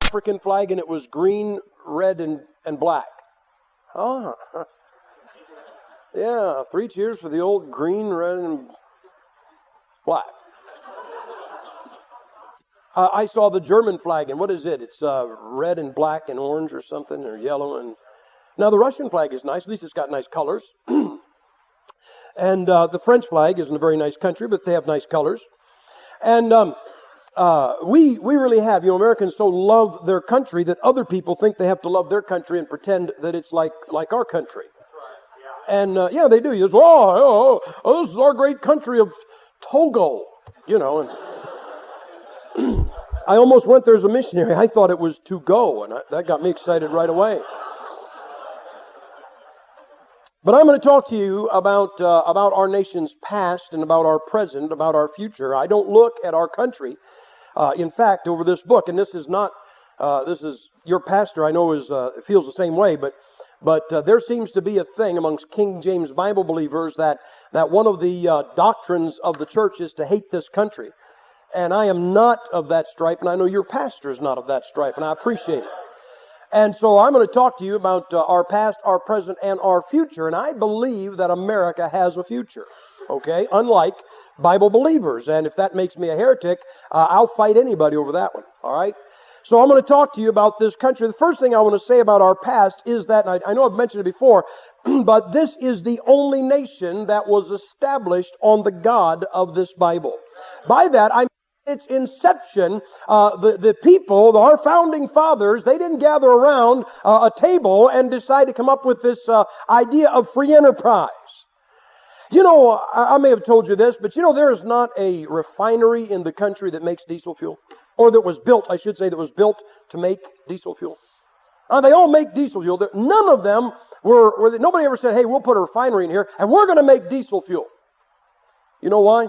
African flag and it was green, red, and black. Ah. Yeah, 3 cheers for the old green, red, and black. I saw the German flag, and what is it? It's red and black and orange or something, or yellow. And now the Russian flag is nice. At least it's got nice colors. And the French flag isn't a very nice country, but they have nice colors. And we really have, Americans so love their country that other people think they have to love their country and pretend that it's like our country. And yeah, they do. You say, this is our great country of Togo, And I almost went there as a missionary. I thought it was to go, and that got me excited right away. But I'm going to talk to you about our nation's past and about our present, about our future. I don't look at our country. In fact, over this book, and this is your pastor, I know feels the same way, but there seems to be a thing amongst King James Bible believers that one of the doctrines of the church is to hate this country. And I am not of that stripe, and I know your pastor is not of that stripe, and I appreciate it. And so I'm going to talk to you about our past, our present, and our future. And I believe that America has a future, okay? Unlike Bible believers. And if that makes me a heretic, I'll fight anybody over that one, all right? So I'm going to talk to you about this country. The first thing I want to say about our past is that, and I know I've mentioned it before, but this is the only nation that was established on the God of this Bible. By that, I mean its inception, the people, our founding fathers, they didn't gather around a table and decide to come up with this idea of free enterprise. I may have told you this, but there is not a refinery in the country that makes diesel fuel. Or that was built, I should say, that was built to make diesel fuel. They all make diesel fuel. None of them nobody ever said, hey, we'll put a refinery in here and we're going to make diesel fuel. You know why?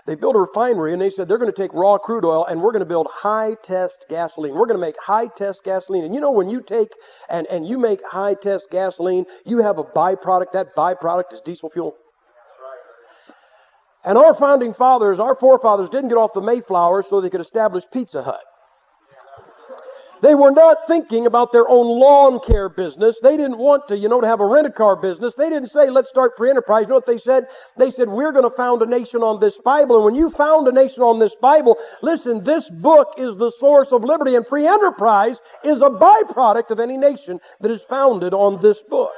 They built a refinery and they said they're going to take raw crude oil and we're going to build high-test gasoline. We're going to make high-test gasoline. And when you take and you make high-test gasoline, you have a byproduct. That byproduct is diesel fuel. And our founding fathers, our forefathers, didn't get off the Mayflower so they could establish Pizza Hut. They were not thinking about their own lawn care business. They didn't want to, to have a rent-a-car business. They didn't say, let's start free enterprise. You know what they said? They said, we're going to found a nation on this Bible. And when you found a nation on this Bible, listen, this book is the source of liberty. And free enterprise is a byproduct of any nation that is founded on this book.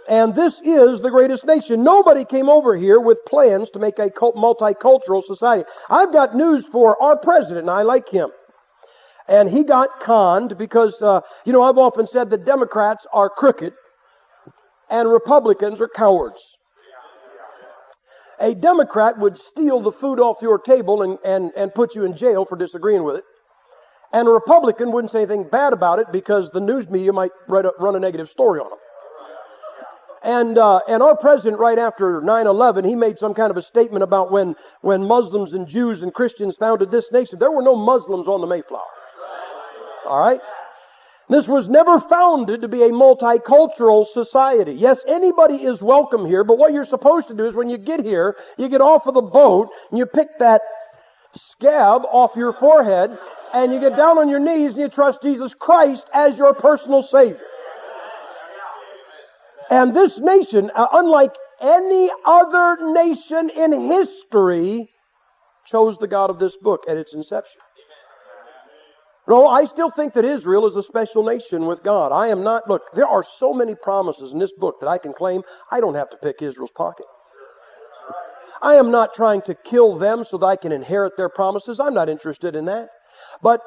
And this is the greatest nation. Nobody came over here with plans to make a multicultural society. I've got news for our president, and I like him. And he got conned because, I've often said that Democrats are crooked and Republicans are cowards. A Democrat would steal the food off your table and put you in jail for disagreeing with it. And a Republican wouldn't say anything bad about it because the news media might run a negative story on them. And our president, right after 9/11, he made some kind of a statement about when Muslims and Jews and Christians founded this nation. There were no Muslims on the Mayflower. All right? This was never founded to be a multicultural society. Yes, anybody is welcome here, but what you're supposed to do is when you get here, you get off of the boat and you pick that scab off your forehead and you get down on your knees and you trust Jesus Christ as your personal Savior. And this nation, unlike any other nation in history, chose the God of this book at its inception. No, I still think that Israel is a special nation with God. I am not, look, there are so many promises in this book that I can claim I don't have to pick Israel's pocket. I am not trying to kill them so that I can inherit their promises. I'm not interested in that. But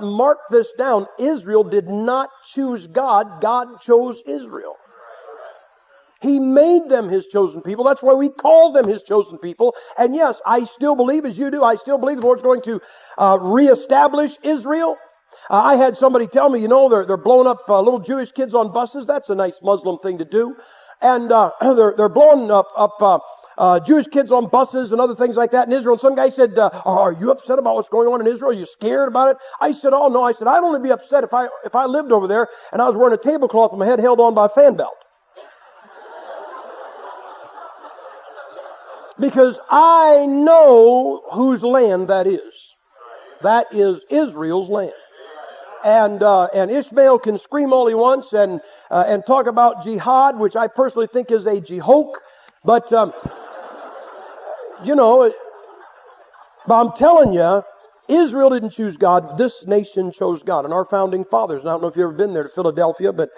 mark this down. Israel did not choose God. God chose Israel. He made them His chosen people. That's why we call them His chosen people. And yes, I still believe, as you do, I still believe the Lord's going to reestablish Israel. I had somebody tell me, they're blowing up little Jewish kids on buses. That's a nice Muslim thing to do. And they're blowing up Jewish kids on buses and other things like that in Israel. And some guy said, are you upset about what's going on in Israel? Are you scared about it? I said, oh no. I said, I'd only be upset if I lived over there and I was wearing a tablecloth with my head held on by a fan belt. Because I know whose land that is. That is Israel's land. And Ishmael can scream all he wants and talk about jihad, which I personally think is a jihoke. But, but I'm telling you, Israel didn't choose God. This nation chose God. And our founding fathers, and I don't know if you've ever been there to Philadelphia, but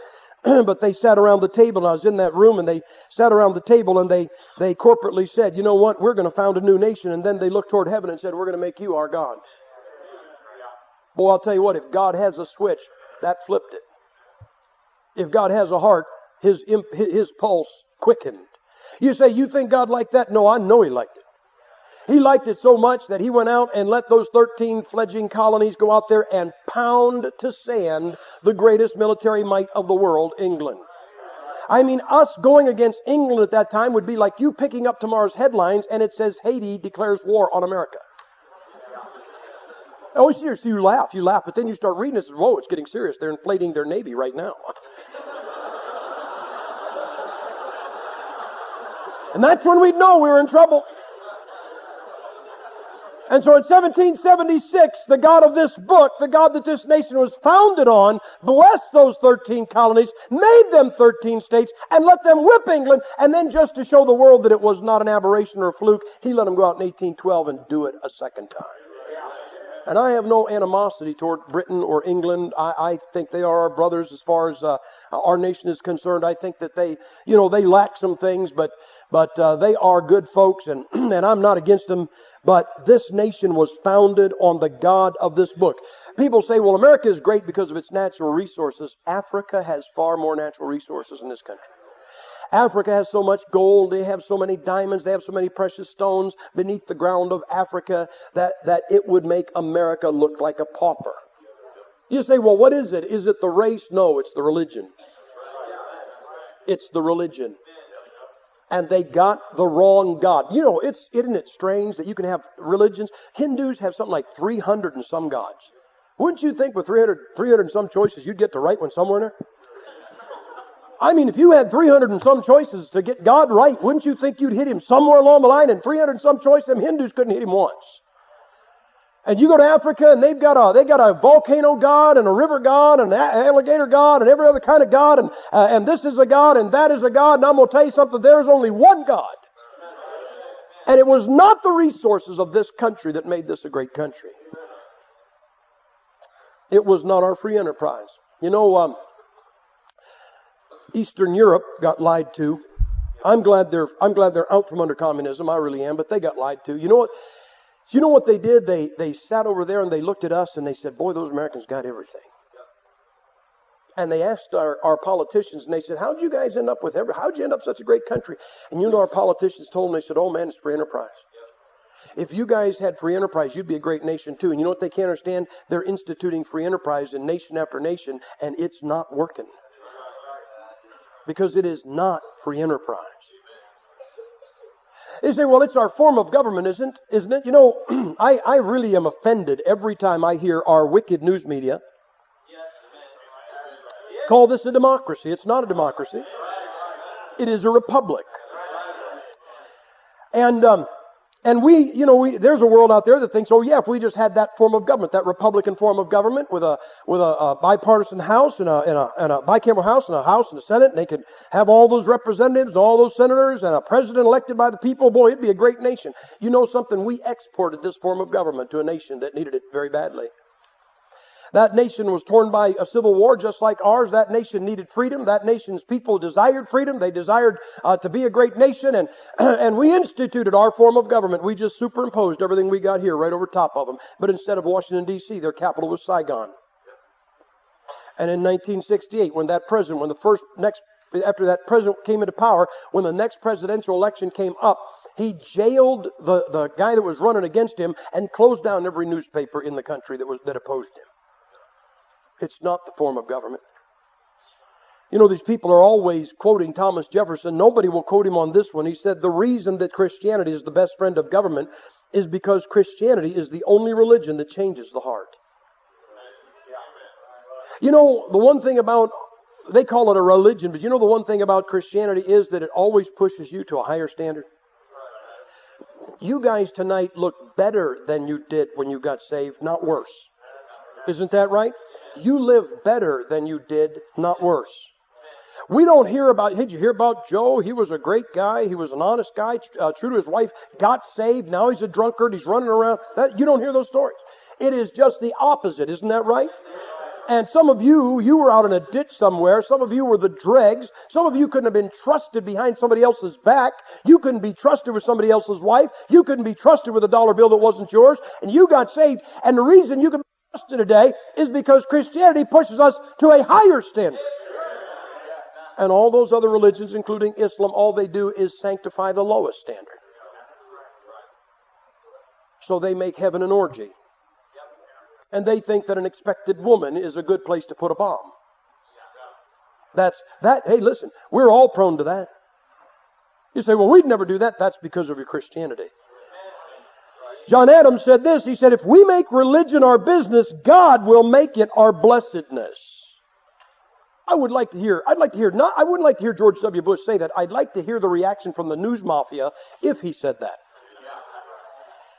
they sat around the table, and I was in that room, and they sat around the table, and they corporately said, you know what, we're going to found a new nation. And then they looked toward heaven and said, we're going to make you our God. Boy, I'll tell you what, if God has a switch, that flipped it. If God has a heart, his pulse quickened. You say, you think God liked that? No, I know He liked it. He liked it so much that He went out and let those 13 fledgling colonies go out there and pound to sand the greatest military might of the world, England. I mean, us going against England at that time would be like you picking up tomorrow's headlines and it says Haiti declares war on America. Oh, seriously, you laugh, but then you start reading this, whoa, it's getting serious. They're inflating their Navy right now. And that's when we'd know we were in trouble. And so in 1776, the God of this book, the God that this nation was founded on, blessed those 13 colonies, made them 13 states, and let them whip England. And then just to show the world that it was not an aberration or a fluke, He let them go out in 1812 and do it a second time. And I have no animosity toward Britain or England. I think they are our brothers as far as our nation is concerned. I think that they lack some things, but they are good folks, and I'm not against them. But this nation was founded on the God of this book. People say, well, America is great because of its natural resources. Africa has far more natural resources than this country. Africa has so much gold, they have so many diamonds, they have so many precious stones beneath the ground of Africa that it would make America look like a pauper. You say, well, what is it? Is it the race? No, it's the religion. It's the religion. And they got the wrong God. You know, isn't it strange that you can have religions? Hindus have something like 300 and some gods. Wouldn't you think with 300 and some choices you'd get the right one somewhere in there? I mean, if you had 300 and some choices to get God right, wouldn't you think you'd hit Him somewhere along the line? And 300 and some choices, them Hindus couldn't hit Him once. And you go to Africa, and they've got a volcano god, and a river god, and an alligator god, and every other kind of god, and this is a god, and that is a god. And I'm going to tell you something: there's only one God, and it was not the resources of this country that made this a great country. It was not our free enterprise. You know, Eastern Europe got lied to. I'm glad they're out from under communism. I really am, but they got lied to. You know what? You know what they did? They sat over there and they looked at us and they said, boy, those Americans got everything. And they asked our politicians, and they said, how'd you guys end up with how'd you end up such a great country? And you know, our politicians told them, they said, oh man, it's free enterprise. If you guys had free enterprise, you'd be a great nation too. And you know what they can't understand? They're instituting free enterprise in nation after nation, and it's not working. Because it is not free enterprise. They say, well, it's our form of government, isn't it? You know, I really am offended every time I hear our wicked news media call this a democracy. It's not a democracy. It is a republic. And there's a world out there that thinks, oh yeah, if we just had that form of government, that Republican form of government with a bipartisan House and a bicameral House and a Senate, and they could have all those representatives and all those senators and a president elected by the people, boy, it'd be a great nation. You know something? We exported this form of government to a nation that needed it very badly. That nation was torn by a civil war just like ours. That nation needed freedom. That nation's people desired freedom. They desired to be a great nation. And we instituted our form of government. We just superimposed everything we got here right over top of them. But instead of Washington, D.C., their capital was Saigon. And in 1968, after that president came into power, when the next presidential election came up, he jailed the guy that was running against him and closed down every newspaper in the country that opposed him. It's not the form of government. You know, these people are always quoting Thomas Jefferson. Nobody will quote him on this one. He said, the reason that Christianity is the best friend of government is because Christianity is the only religion that changes the heart. You know, the one thing about, they call it a religion, but you know the one thing about Christianity is that it always pushes you to a higher standard. You guys tonight look better than you did when you got saved, not worse. Isn't that right? You live better than you did, not worse. We don't hear about, hey, did you hear about Joe? He was a great guy. He was an honest guy, true to his wife, got saved. Now he's a drunkard. He's running around. You don't hear those stories. It is just the opposite. Isn't that right? And some of you were out in a ditch somewhere. Some of you were the dregs. Some of you couldn't have been trusted behind somebody else's back. You couldn't be trusted with somebody else's wife. You couldn't be trusted with a dollar bill that wasn't yours. And you got saved. And the reason you can be trusted today is because Christianity pushes us to a higher standard. And all those other religions, including Islam, all they do is sanctify the lowest standard. So they make heaven an orgy. And they think that an expected woman is a good place to put a bomb. Hey, listen, we're all prone to that. You say, well, we'd never do that. That's because of your Christianity. John Adams said this. He said, if we make religion our business, God will make it our blessedness. I wouldn't like to hear George W. Bush say that. I'd like to hear the reaction from the news mafia if he said that.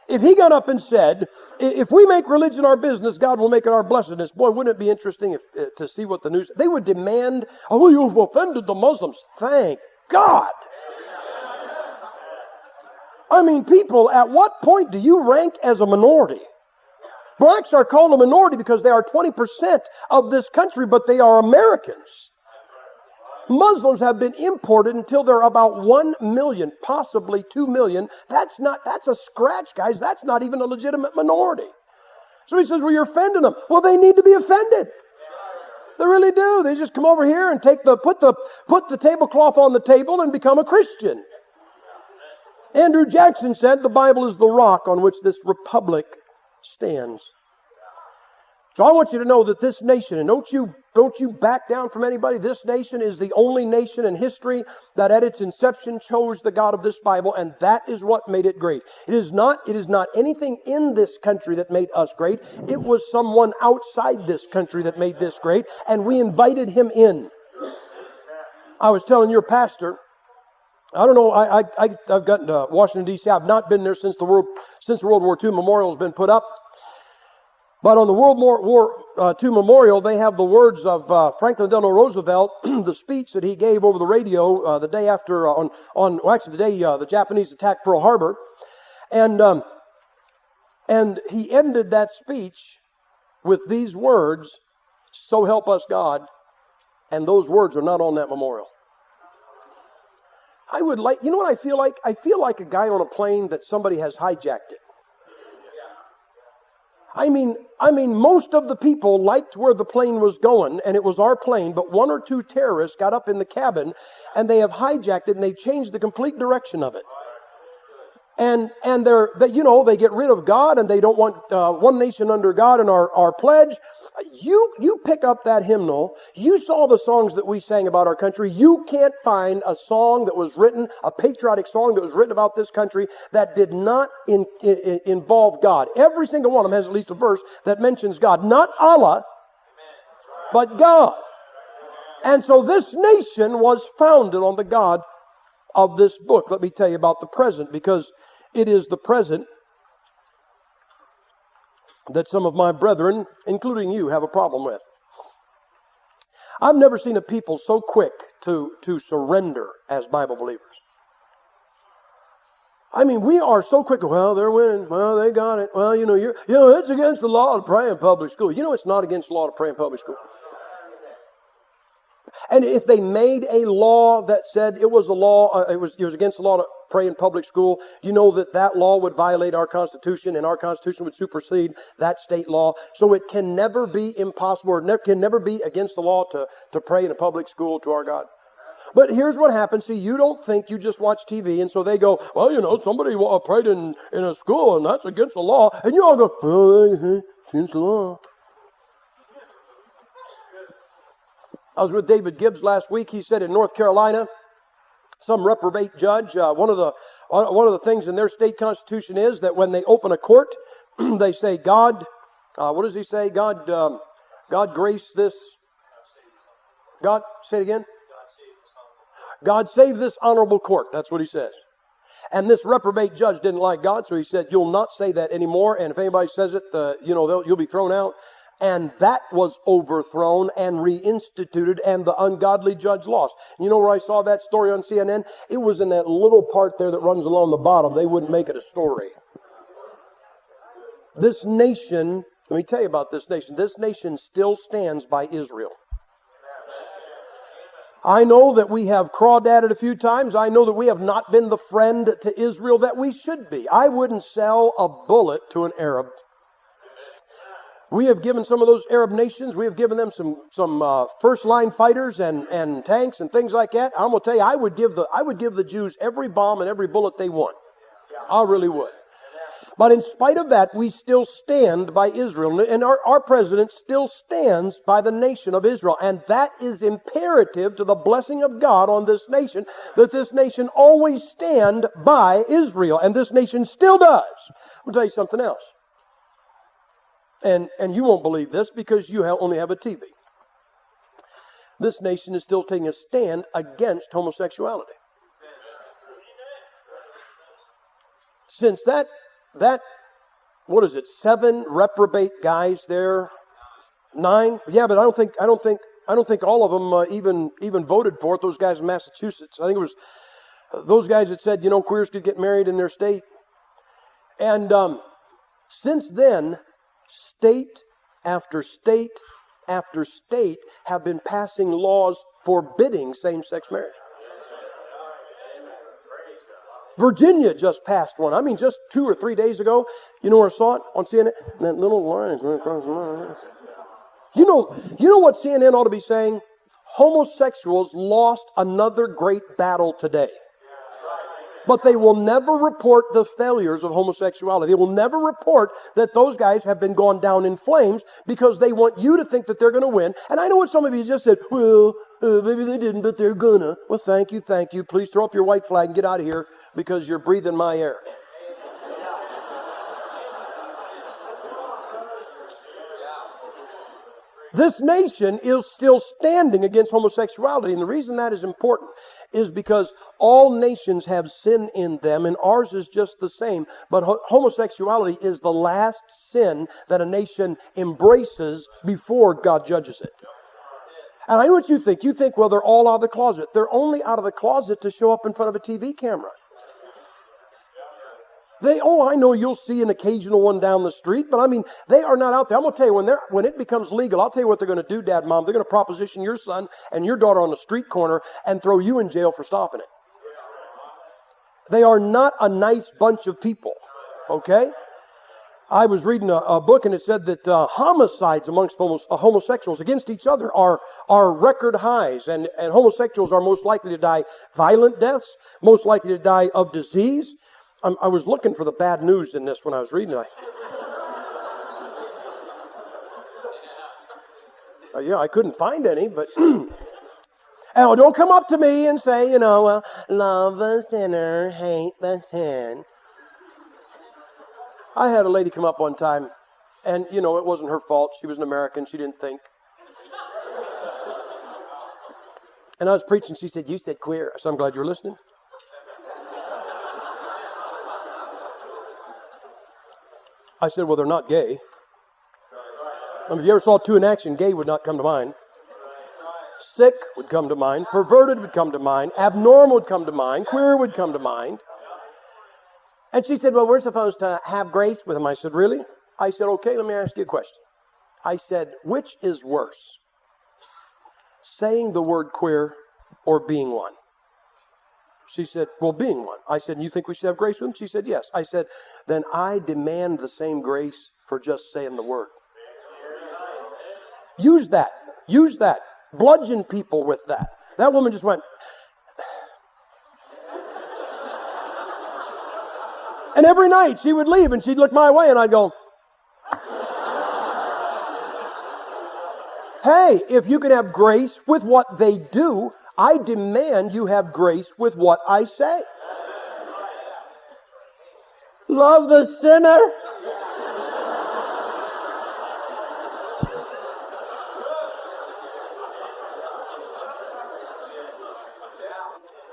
If he got up and said, if we make religion our business, God will make it our blessedness. Boy, wouldn't it be interesting to see what the news... They would demand, oh, you've offended the Muslims. Thank God. I mean, people, at what point do you rank as a minority? Blacks are called a minority because they are 20% of this country, but they are Americans. Muslims have been imported until they're about 1 million, possibly 2 million. That's a scratch, guys. That's not even a legitimate minority. So he says, well, you're offending them. Well, they need to be offended. They really do. They just come over here and put the tablecloth on the table and become a Christian. Andrew Jackson said the Bible is the rock on which this republic stands. So I want you to know that this nation, and don't you back down from anybody, this nation is the only nation in history that at its inception chose the God of this Bible, and that is what made it great. It is not anything in this country that made us great. It was someone outside this country that made this great, and we invited him in. I was telling your pastor, I don't know, I've gotten to Washington, D.C. I've not been there since the World War II memorial has been put up. But on the World War II memorial, they have the words of Franklin Delano Roosevelt, the speech that he gave over the radio the day after, the day the Japanese attacked Pearl Harbor. And he ended that speech with these words, "So help us God," and those words are not on that memorial. I would like, you know what I feel like? I feel like a guy on a plane that somebody has hijacked it. I mean, most of the people liked where the plane was going, and it was our plane, but one or two terrorists got up in the cabin, and they have hijacked it, and they've changed the complete direction of it. And they get rid of God, and they don't want one nation under God and our pledge. You pick up that hymnal. You saw the songs that we sang about our country. You can't find a song that was written, a patriotic song that was written about this country that did not involve God. Every single one of them has at least a verse that mentions God. Not Allah, but God. And so this nation was founded on the God of this book. Let me tell you about the present, because it is the present that some of my brethren, including you, have a problem with. I've never seen a people so quick to surrender as Bible believers. I mean, we are so quick. Well, they're winning. Well, they got it. Well, it's against the law to pray in public school. You know, it's not against the law to pray in public school. And if they made a law that said it was a law, it was against the law to pray in public school, you know that law would violate our Constitution, and our Constitution would supersede that state law. So it can never be impossible, or can never be against the law to pray in a public school to our God. But here's what happens. See, you don't think, you just watch TV, and so they go, well, somebody prayed in a school, and that's against the law. And you all go, well, against the law. I was with David Gibbs last week. He said in North Carolina, some reprobate judge, one of the things in their state constitution is that when they open a court, they say, God, what does he say? God grace this. God, say it again. God save this honorable court. That's what he says. And this reprobate judge didn't like God, so he said, you'll not say that anymore, and if anybody says it, you'll be thrown out. And that was overthrown and reinstituted, and the ungodly judge lost. You know where I saw that story on CNN? It was in that little part there that runs along the bottom. They wouldn't make it a story. This nation, let me tell you about this nation. This nation still stands by Israel. I know that we have crawled at it a few times. I know that we have not been the friend to Israel that we should be. I wouldn't sell a bullet to an Arab. We have given some of those Arab nations, we have given them some first-line fighters and tanks and things like that. I'm going to tell you, I would give the Jews every bomb and every bullet they want. I really would. But in spite of that, we still stand by Israel. And our president still stands by the nation of Israel. And that is imperative to the blessing of God on this nation, that this nation always stand by Israel. And this nation still does. I'll tell you something else. And you won't believe this because you only have a TV. This nation is still taking a stand against homosexuality. Since that, what is it, 7 reprobate guys there? 9? Yeah, but I don't think all of them even voted for it. Those guys in Massachusetts. I think it was those guys that said, queers could get married in their state. And since then, state after state after state have been passing laws forbidding same-sex marriage. Virginia just passed one. I mean, just 2 or 3 days ago. You know where I saw it? On CNN? That little line is right across the line. You know what CNN ought to be saying? Homosexuals lost another great battle today. But they will never report the failures of homosexuality. They will never report that those guys have been gone down in flames because they want you to think that they're going to win. And I know what some of you just said, well, maybe they didn't, but they're gonna. Well, thank you. Please throw up your white flag and get out of here because you're breathing my air. This nation is still standing against homosexuality. And the reason that is important is because all nations have sin in them, and ours is just the same. But homosexuality is the last sin that a nation embraces before God judges it. And I know what you think. You think, well, they're all out of the closet. They're only out of the closet to show up in front of a TV camera. I know you'll see an occasional one down the street, but I mean, they are not out there. I'm going to tell you, when it becomes legal, I'll tell you what they're going to do, Dad, Mom. They're going to proposition your son and your daughter on the street corner and throw you in jail for stopping it. They are not a nice bunch of people, okay? I was reading a book and it said that homicides amongst homosexuals against each other are record highs, and homosexuals are most likely to die violent deaths, most likely to die of disease. I was looking for the bad news in this when I was reading it. I couldn't find any, but oh, don't come up to me and say, love the sinner, hate the sin. I had a lady come up one time, and, it wasn't her fault. She was an American. She didn't think. And I was preaching. She said, you said queer. So I'm glad you were listening. I said, well, they're not gay. If you ever saw 2 in action, gay would not come to mind. Sick would come to mind. Perverted would come to mind. Abnormal would come to mind. Queer would come to mind. And she said, well, we're supposed to have grace with them. I said, really? I said, okay, let me ask you a question. I said, which is worse? Saying the word queer or being one? She said, well, being one. I said, and you think we should have grace with them? She said, yes. I said, then I demand the same grace for just saying the word. Use that. Bludgeon people with that. That woman just went. And every night she would leave and she'd look my way and I'd go, hey, if you can have grace with what they do, I demand you have grace with what I say. Love the sinner.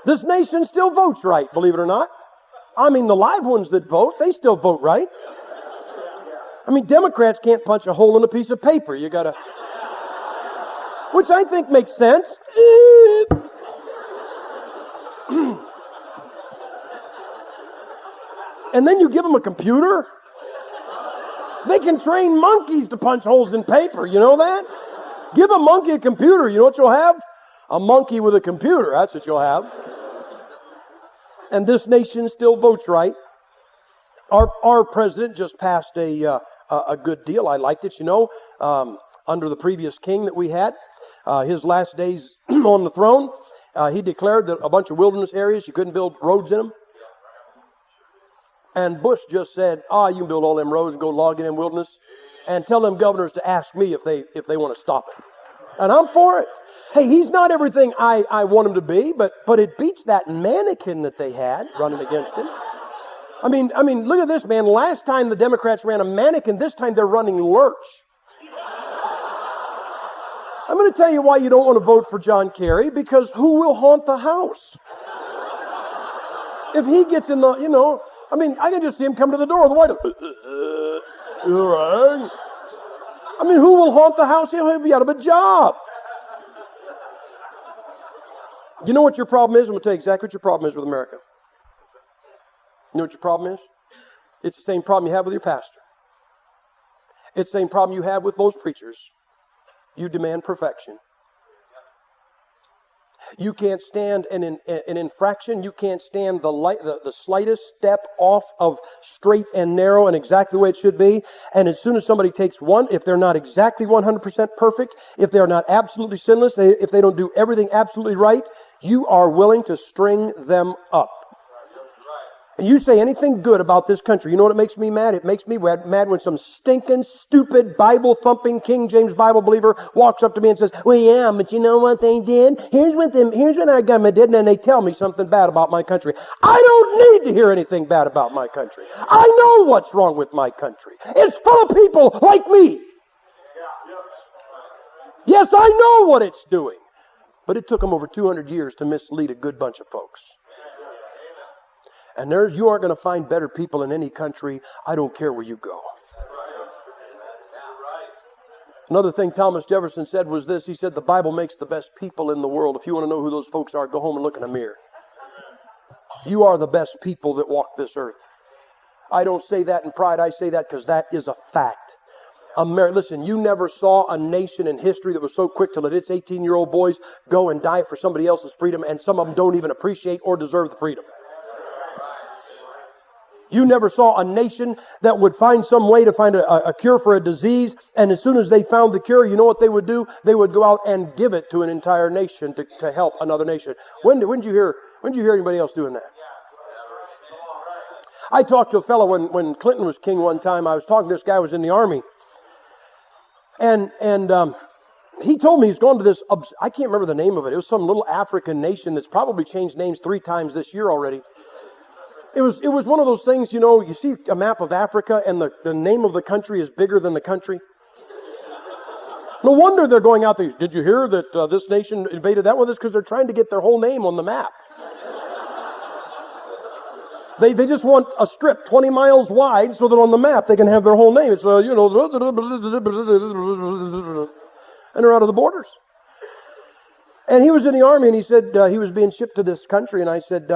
This nation still votes right, believe it or not. I mean, the live ones that vote, they still vote, right? I mean, Democrats can't punch a hole in a piece of paper. You gotta, which I think makes sense. And then you give them a computer? They can train monkeys to punch holes in paper, you know that? Give a monkey a computer, you know what you'll have? A monkey with a computer, that's what you'll have. And this nation still votes right. Our president just passed a good deal. I liked it, you know, under the previous king that we had. His last days on the throne, he declared that a bunch of wilderness areas, you couldn't build roads in them. And Bush just said, you can build all them roads and go log in them wilderness and tell them governors to ask me if they want to stop it. And I'm for it. Hey, he's not everything I want him to be, but it beats that mannequin that they had running against him. I mean, look at this, man. Last time the Democrats ran a mannequin, this time they're running Lurch. I'm going to tell you why you don't want to vote for John Kerry, because who will haunt the House? If he gets in the, you know, I mean, I can just see him come to the door of the White House. All right. I mean, who will haunt the House? He'll be out of a job. You know what your problem is? I'm going to tell you exactly what your problem is with America. You know what your problem is? It's the same problem you have with your pastor. It's the same problem you have with most preachers. You demand perfection. You can't stand an infraction. You can't stand the slightest step off of straight and narrow and exactly the way it should be. And as soon as somebody takes one, if they're not exactly 100% perfect, if they're not absolutely sinless, if they don't do everything absolutely right, you are willing to string them up. And you say anything good about this country, you know what it makes me mad? It makes me mad when some stinking, stupid, Bible-thumping, King James Bible believer walks up to me and says, well, yeah, but you know what they did? Here's what our government did, and then they tell me something bad about my country. I don't need to hear anything bad about my country. I know what's wrong with my country. It's full of people like me. Yes, I know what it's doing. But it took them over 200 years to mislead a good bunch of folks. And you aren't going to find better people in any country. I don't care where you go. Another thing Thomas Jefferson said was this. He said, the Bible makes the best people in the world. If you want to know who those folks are, go home and look in a mirror. You are the best people that walk this earth. I don't say that in pride. I say that because that is a fact. Listen, you never saw a nation in history that was so quick to let its 18-year-old boys go and die for somebody else's freedom, and some of them don't even appreciate or deserve the freedom. You never saw a nation that would find some way to find a cure for a disease, and as soon as they found the cure, you know what they would do? They would go out and give it to an entire nation to help another nation. When did you hear anybody else doing that? I talked to a fellow when Clinton was king one time. I was talking to this guy who was in the army, and he told me he's gone to this, I can't remember the name of it. It was some little African nation that's probably changed names 3 times this year already. It was one of those things, you know, you see a map of Africa and the name of the country is bigger than the country. No wonder they're going out there. Did you hear that this nation invaded that one? That's because they're trying to get their whole name on the map. They just want a strip 20 miles wide so that on the map they can have their whole name. It's, you know, and they're out of the borders. And he was in the army, and he said he was being shipped to this country. And I said,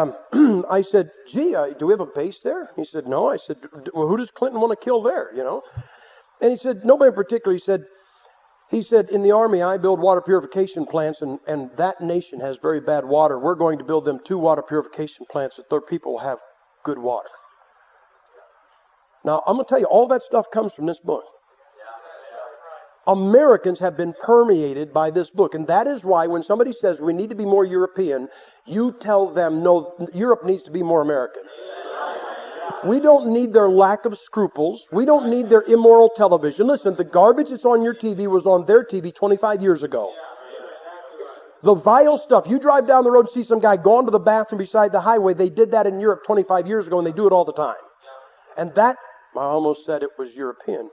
gee, do we have a base there? He said, no. I said, well, who does Clinton want to kill there, you know? And he said, nobody in particular. He said, in the army, I build water purification plants, and that nation has very bad water. We're going to build them 2 water purification plants that their people will have good water. Now, I'm going to tell you, all that stuff comes from this book. Americans have been permeated by this book. And that is why when somebody says we need to be more European, you tell them, no, Europe needs to be more American. We don't need their lack of scruples. We don't need their immoral television. Listen, the garbage that's on your TV was on their TV 25 years ago. The vile stuff. You drive down the road and see some guy going to the bathroom beside the highway. They did that in Europe 25 years ago, and they do it all the time. And that, I almost said it was European.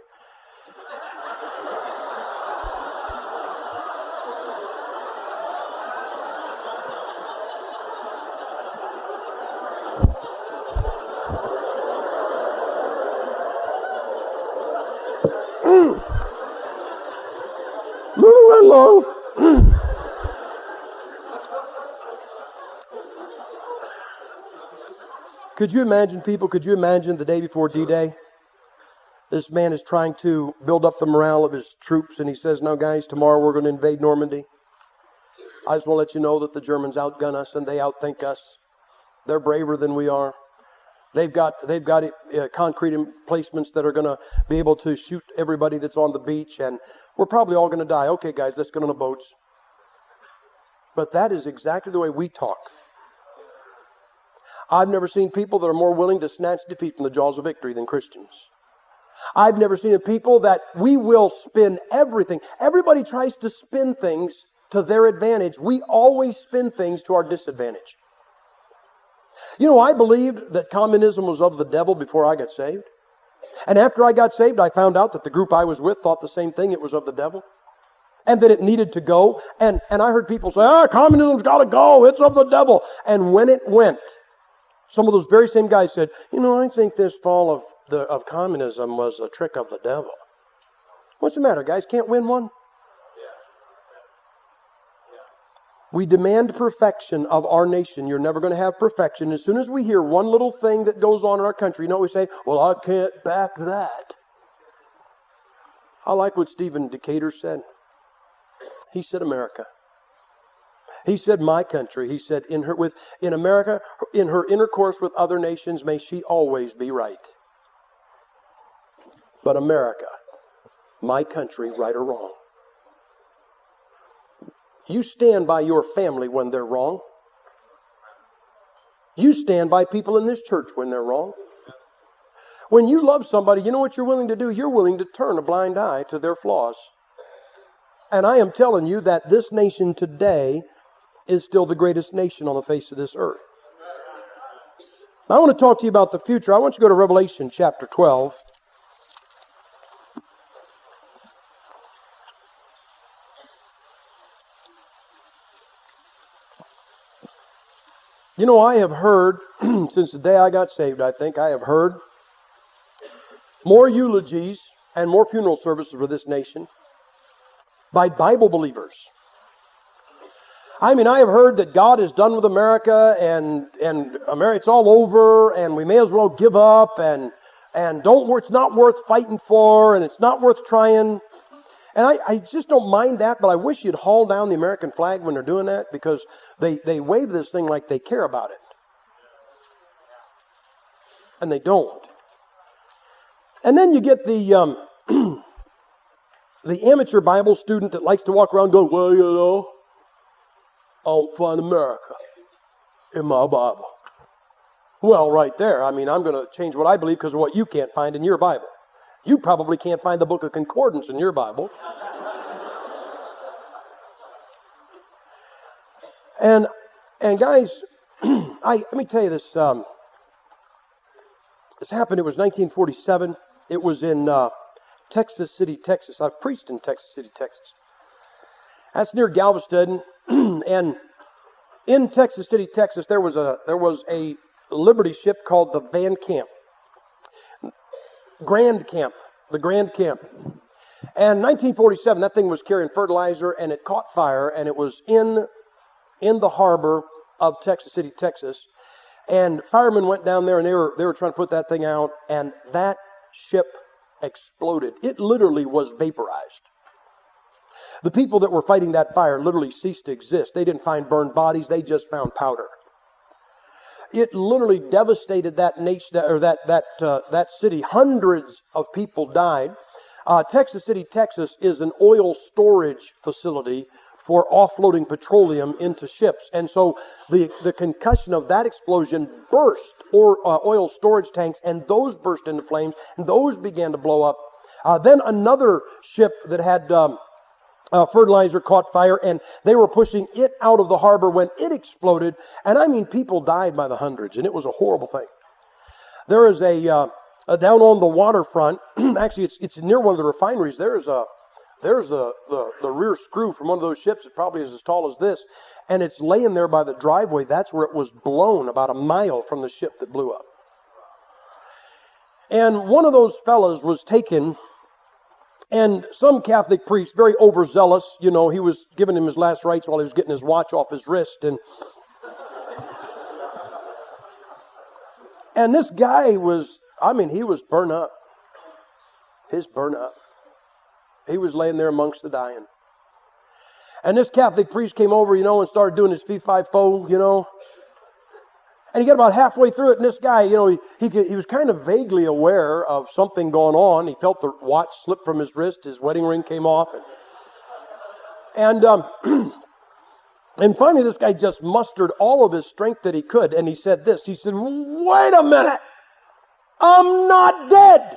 Moving right along. Could you imagine, people, could you imagine the day before D-Day? This man is trying to build up the morale of his troops, and he says, "No, guys, tomorrow we're going to invade Normandy. I just want to let you know that the Germans outgun us and they outthink us. They're braver than we are. They've got concrete emplacements that are going to be able to shoot everybody that's on the beach, and we're probably all going to die. Okay, guys, let's get on the boats." But that is exactly the way we talk. I've never seen people that are more willing to snatch defeat from the jaws of victory than Christians. I've never seen a people that we will spin everything. Everybody tries to spin things to their advantage. We always spin things to our disadvantage. You know, I believed that communism was of the devil before I got saved. And after I got saved, I found out that the group I was with thought the same thing. It was of the devil. And that it needed to go. And I heard people say, communism's got to go. It's of the devil. And when it went, some of those very same guys said, "You know, I think this fall of communism was a trick of the devil." What's the matter, guys? Can't win one? We demand perfection of our nation. You're never going to have perfection. As soon as we hear one little thing that goes on in our country, you know what we say? "Well, I can't back that." I like what Stephen Decatur said. He said, America. He said, my country. He said, in America, in her intercourse with other nations, may she always be right. But America, my country, right or wrong. You stand by your family when they're wrong. You stand by people in this church when they're wrong. When you love somebody, you know what you're willing to do? You're willing to turn a blind eye to their flaws. And I am telling you that this nation today is still the greatest nation on the face of this earth. I want to talk to you about the future. I want you to go to Revelation chapter 12. You know, I have heard, since the day I got saved, I think, I have heard more eulogies and more funeral services for this nation by Bible believers. I mean, I have heard that God is done with America and America, it's all over and we may as well give up and it's not worth fighting for and it's not worth trying. And I just don't mind that, but I wish you'd haul down the American flag when they're doing that, because they wave this thing like they care about it. And they don't. And then you get the the amateur Bible student that likes to walk around going, "Well, you know, I don't find America in my Bible." Well, right there. I mean, I'm going to change what I believe because of what you can't find in your Bible. You probably can't find the book of concordance in your Bible. And guys, let me tell you this. This happened. It was 1947. It was in Texas City, Texas. I've preached in Texas City, Texas. That's near Galveston. And in Texas City, Texas, there was a Liberty ship called the Grand Camp. The Grand Camp. And 1947, that thing was carrying fertilizer, and it caught fire, and it was in the harbor of Texas City, Texas. And firemen went down there, and they were trying to put that thing out, and that ship exploded. It literally was vaporized. The people that were fighting that fire literally ceased to exist. They didn't find burned bodies; they just found powder. It literally devastated that nation, or that city. Hundreds of people died. Texas City, Texas, is an oil storage facility for offloading petroleum into ships, and so the concussion of that explosion burst oil storage tanks, and those burst into flames, and those began to blow up. Then another ship that had fertilizer caught fire, and they were pushing it out of the harbor when it exploded. And I mean, people died by the hundreds, and it was a horrible thing. There is a down on the waterfront. Actually, it's near one of the refineries. There's the rear screw from one of those ships. It probably is as tall as this, and it's laying there by the driveway. That's where it was blown, about a mile from the ship that blew up. And one of those fellows was taken And some Catholic priest, very overzealous, he was giving him his last rites while he was getting his watch off his wrist. And this guy was, he was burnt up. He's burnt up. He was laying there amongst the dying. And this Catholic priest came over, and started doing his fee-fi-fo, And he got about halfway through it, and this guy, he was kind of vaguely aware of something going on. He felt the watch slip from his wrist, his wedding ring came off. And finally this guy just mustered all of his strength that he could, and he said this. He said, "Wait a minute! I'm not dead!"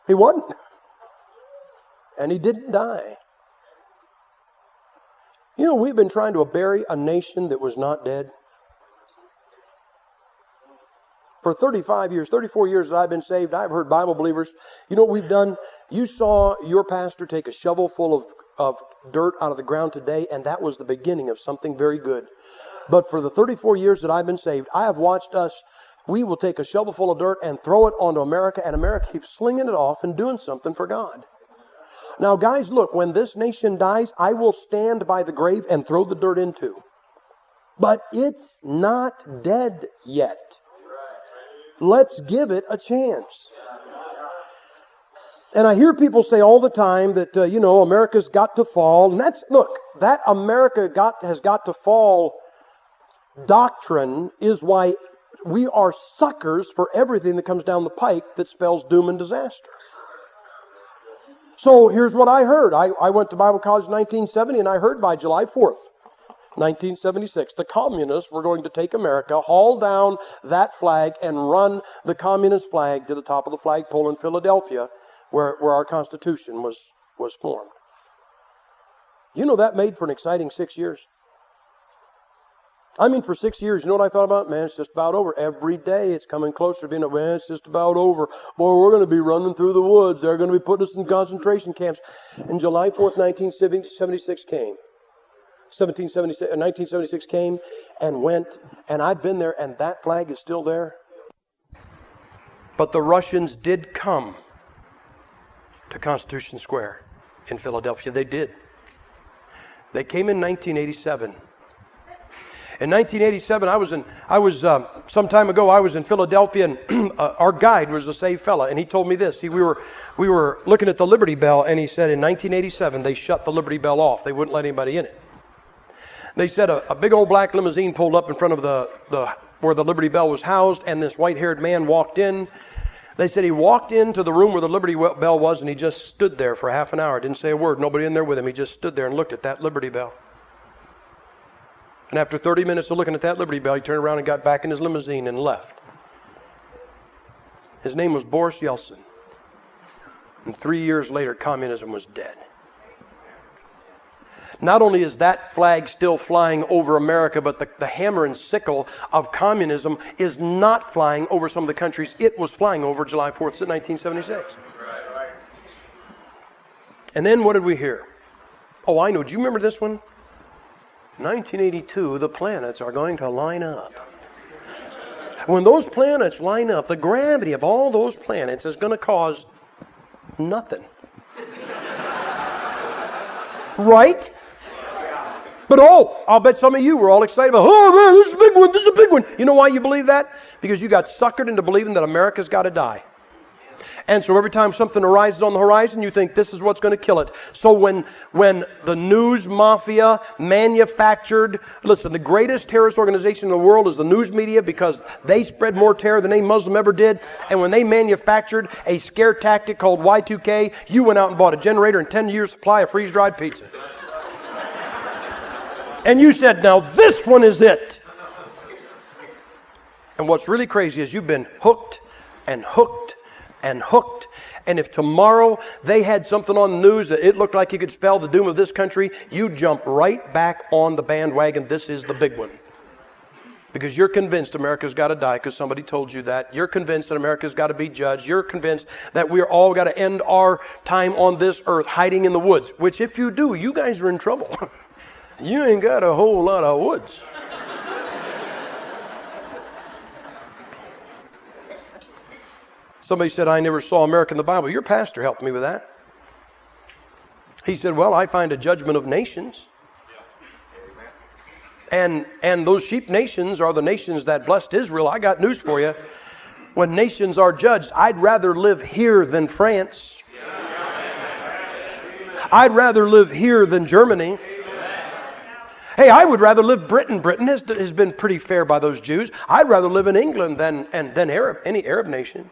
He wasn't. And he didn't die. We've been trying to bury a nation that was not dead. For 35 years, 34 years that I've been saved, I've heard Bible believers. You know what we've done? You saw your pastor take a shovel full of dirt out of the ground today, and that was the beginning of something very good. But for the 34 years that I've been saved, I have watched us. We will take a shovel full of dirt and throw it onto America, and America keeps slinging it off and doing something for God. Now, guys, look, when this nation dies, I will stand by the grave and throw the dirt into. But it's not dead yet. Let's give it a chance. And I hear people say all the time that, America's got to fall. And that America has got to fall doctrine is why we are suckers for everything that comes down the pike that spells doom and disaster. So here's what I heard. I went to Bible college in 1970, and I heard by July 4th, 1976, the communists were going to take America, haul down that flag, and run the communist flag to the top of the flagpole in Philadelphia, where our Constitution was formed. That made for an exciting 6 years. For 6 years, you know what I thought about? Man, it's just about over. Every day it's coming closer to being, it's just about over. Boy, we're going to be running through the woods. They're going to be putting us in concentration camps. And July 4th, 1976 came. 1976 came and went. And I've been there, and that flag is still there. But the Russians did come to Constitution Square in Philadelphia. They did. They came in 1987. In 1987, some time ago, I was in Philadelphia, and our guide was a saved fella, and he told me this. We were looking at the Liberty Bell, and he said in 1987, they shut the Liberty Bell off. They wouldn't let anybody in it. They said a big old black limousine pulled up in front of the where the Liberty Bell was housed, and this white-haired man walked in. They said he walked into the room where the Liberty Bell was, and he just stood there for half an hour. Didn't say a word. Nobody in there with him. He just stood there and looked at that Liberty Bell. And after 30 minutes of looking at that Liberty Bell, he turned around and got back in his limousine and left. His name was Boris Yeltsin. And 3 years later, communism was dead. Not only is that flag still flying over America, but the hammer and sickle of communism is not flying over some of the countries it was flying over July 4th, 1976. And then what did we hear? Oh, I know. Do you remember this one? 1982, the planets are going to line up. When those planets line up, the gravity of all those planets is going to cause nothing. Right? But I'll bet some of you were all excited about, oh man, this is a big one, this is a big one. You know why you believe that? Because you got suckered into believing that America's got to die. And so every time something arises on the horizon, you think this is what's going to kill it. So when the news mafia manufactured, listen, the greatest terrorist organization in the world is the news media because they spread more terror than any Muslim ever did. And when they manufactured a scare tactic called Y2K, you went out and bought a generator and 10 years supply of freeze-dried pizza. And you said, now this one is it. And what's really crazy is you've been hooked and hooked and hooked. And if tomorrow they had something on the news that it looked like it could spell the doom of this country, you jump right back on the bandwagon. This is the big one. Because you're convinced America's got to die because somebody told you that. You're convinced that America's got to be judged. You're convinced that we're all got to end our time on this earth hiding in the woods. Which if you do, you guys are in trouble. You ain't got a whole lot of woods. Somebody said, I never saw America in the Bible. Your pastor helped me with that. He said, well, I find a judgment of nations. And those sheep nations are the nations that blessed Israel. I got news for you. When nations are judged, I'd rather live here than France. I'd rather live here than Germany. Hey, I would rather live Britain. Britain has been pretty fair by those Jews. I'd rather live in England than any Arab nation.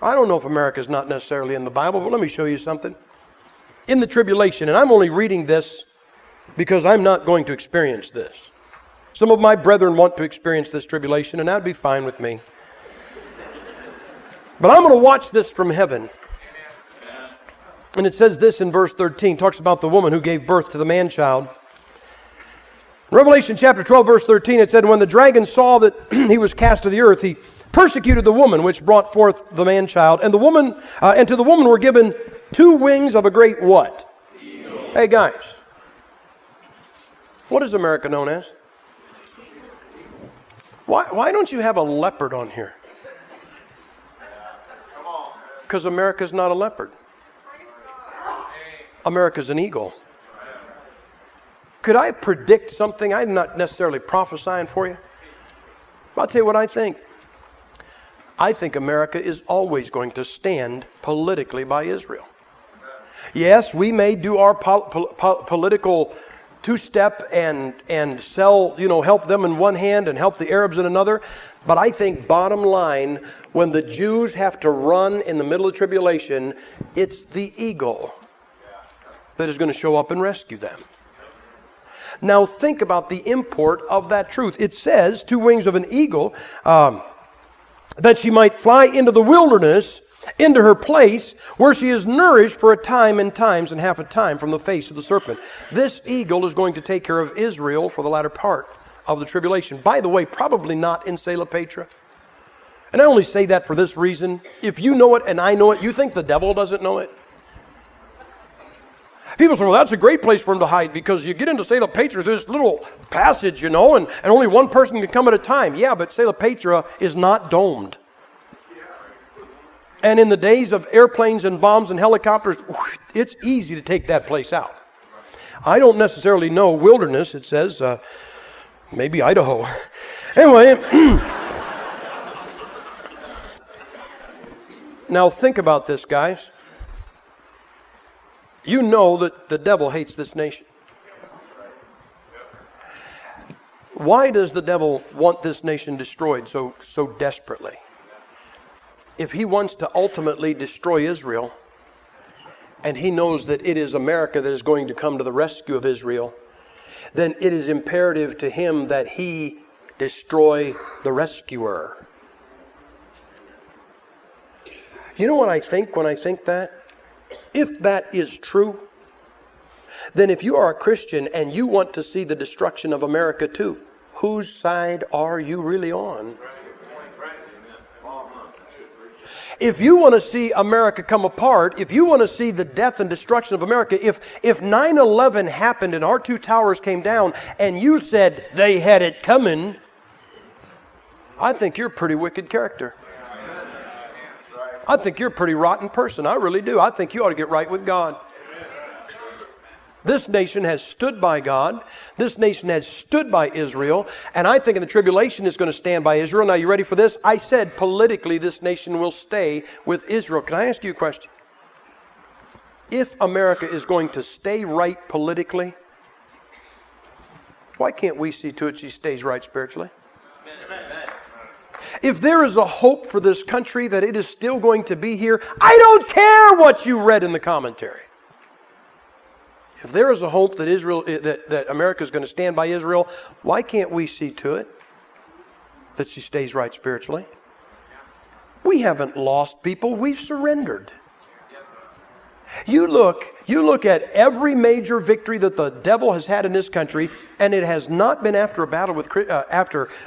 I don't know if America's not necessarily in the Bible, but let me show you something. In the tribulation, and I'm only reading this because I'm not going to experience this. Some of my brethren want to experience this tribulation, and that'd be fine with me. But I'm going to watch this from heaven. And it says this in verse 13, talks about the woman who gave birth to the man-child. Revelation chapter 12, verse 13, it said, when the dragon saw that he was cast to the earth, he persecuted the woman which brought forth the man-child. And to the woman were given 2 wings of a great what? Eagle. Hey guys, what is America known as? Why don't you have a leopard on here? Because America's not a leopard. America's an eagle. Could I predict something? I'm not necessarily prophesying for you. I'll tell you what I think. I think America is always going to stand politically by Israel. Yes, we may do our political two-step and sell, help them in one hand and help the Arabs in another. But I think bottom line, when the Jews have to run in the middle of tribulation, it's the eagle that is going to show up and rescue them. Now think about the import of that truth. It says, 2 wings of an eagle, that she might fly into the wilderness, into her place, where she is nourished for a time and times and half a time from the face of the serpent. This eagle is going to take care of Israel for the latter part of the tribulation. By the way, probably not in Selah Petra. And I only say that for this reason. If you know it and I know it, you think the devil doesn't know it? People say, well, that's a great place for him to hide because you get into Selah Petra, this little passage, and only one person can come at a time. Yeah, but Selah Petra is not domed. And in the days of airplanes and bombs and helicopters, it's easy to take that place out. I don't necessarily know wilderness. It says, maybe Idaho. Anyway, now think about this, guys. You know that the devil hates this nation. Why does the devil want this nation destroyed so desperately? If he wants to ultimately destroy Israel, and he knows that it is America that is going to come to the rescue of Israel, then it is imperative to him that he destroy the rescuer. You know what I think when I think that? If that is true, then if you are a Christian and you want to see the destruction of America too, whose side are you really on? If you want to see America come apart, if you want to see the death and destruction of America, if 9/11 happened and our 2 towers came down and you said they had it coming, I think you're a pretty wicked character. I think you're a pretty rotten person. I really do. I think you ought to get right with God. This nation has stood by God. This nation has stood by Israel. And I think in the tribulation it's going to stand by Israel. Now, you ready for this? I said politically this nation will stay with Israel. Can I ask you a question? If America is going to stay right politically, why can't we see to it she stays right spiritually? If there is a hope for this country that it is still going to be here, I don't care what you read in the commentary. If there is a hope that that America is going to stand by Israel, why can't we see to it that she stays right spiritually? We haven't lost people, we've surrendered. You look at every major victory that the devil has had in this country, and it has not been after a battle with it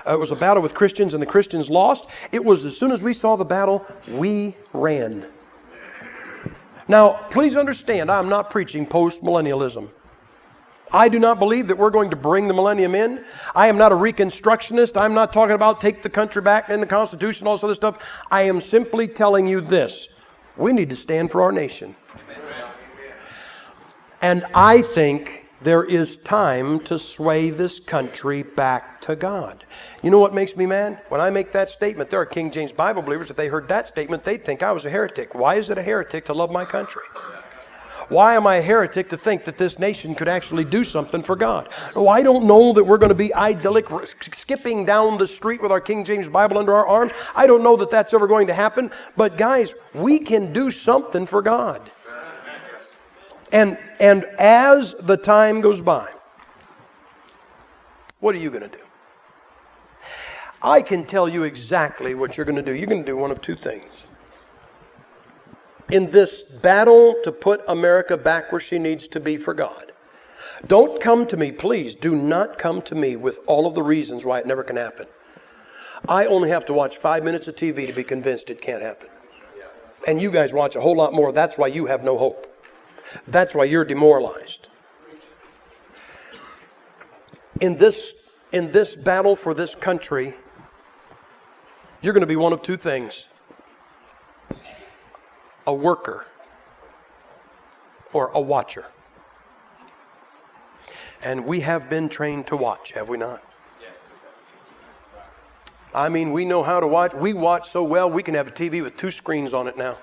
was a battle with Christians and the Christians lost. It was as soon as we saw the battle, we ran. Now, please understand, I'm not preaching post-millennialism. I do not believe that we're going to bring the millennium in. I am not a Reconstructionist. I'm not talking about take the country back in the Constitution, all this other stuff. I am simply telling you this. We need to stand for our nation. And I think there is time to sway this country back to God. You know what makes me mad? When I make that statement, there are King James Bible believers, if they heard that statement, they'd think I was a heretic. Why is it a heretic to love my country? Why am I a heretic to think that this nation could actually do something for God? Oh, I don't know that we're going to be idyllic, skipping down the street with our King James Bible under our arms. I don't know that that's ever going to happen. But guys, we can do something for God. And as the time goes by, what are you going to do? I can tell you exactly what you're going to do. You're going to do one of two things. In this battle to put America back where she needs to be for God. Don't come to me, please, do not come to me with all of the reasons why it never can happen. I only have to watch 5 minutes of TV to be convinced it can't happen. And you guys watch a whole lot more. That's why you have no hope. That's why you're demoralized. In this battle for this country, you're going to be one of two things. A worker or a watcher. And we have been trained to watch, have we not? I mean, we know how to watch. We watch so well, we can have a TV with 2 screens on it now.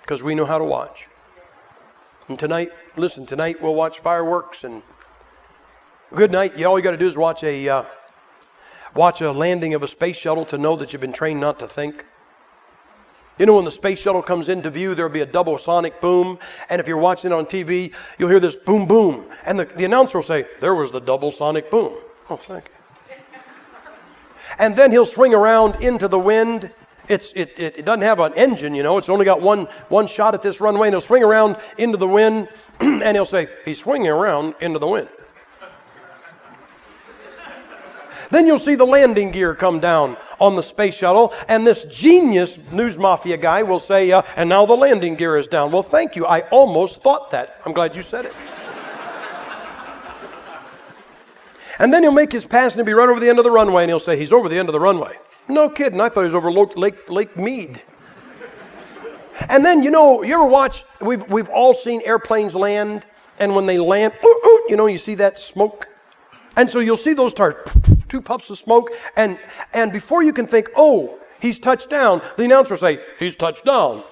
Because we know how to watch. And tonight we'll watch fireworks and good night. All you got to do is watch a landing of a space shuttle to know that you've been trained not to think. You know, when the space shuttle comes into view, there'll be a double sonic boom. And if you're watching it on TV, you'll hear this boom, boom. And the announcer will say, there was the double sonic boom. Oh, thank you. And then he'll swing around into the wind. It doesn't have an engine, you know. It's only got one shot at this runway. And he'll swing around into the wind. And he'll say, he's swinging around into the wind. Then you'll see the landing gear come down on the space shuttle, and this genius news mafia guy will say, and now the landing gear is down. Well, thank you. I almost thought that. I'm glad you said it. And then he'll make his pass and he'll be right over the end of the runway, and he'll say, he's over the end of the runway. No kidding. I thought he was over Lake Mead. And then, you know, you ever watch, we've all seen airplanes land, and when they land, you know, you see that smoke. And so you'll see those stars, 2 puffs of smoke, and before you can think, oh, he's touched down, the announcer will say, he's touched down.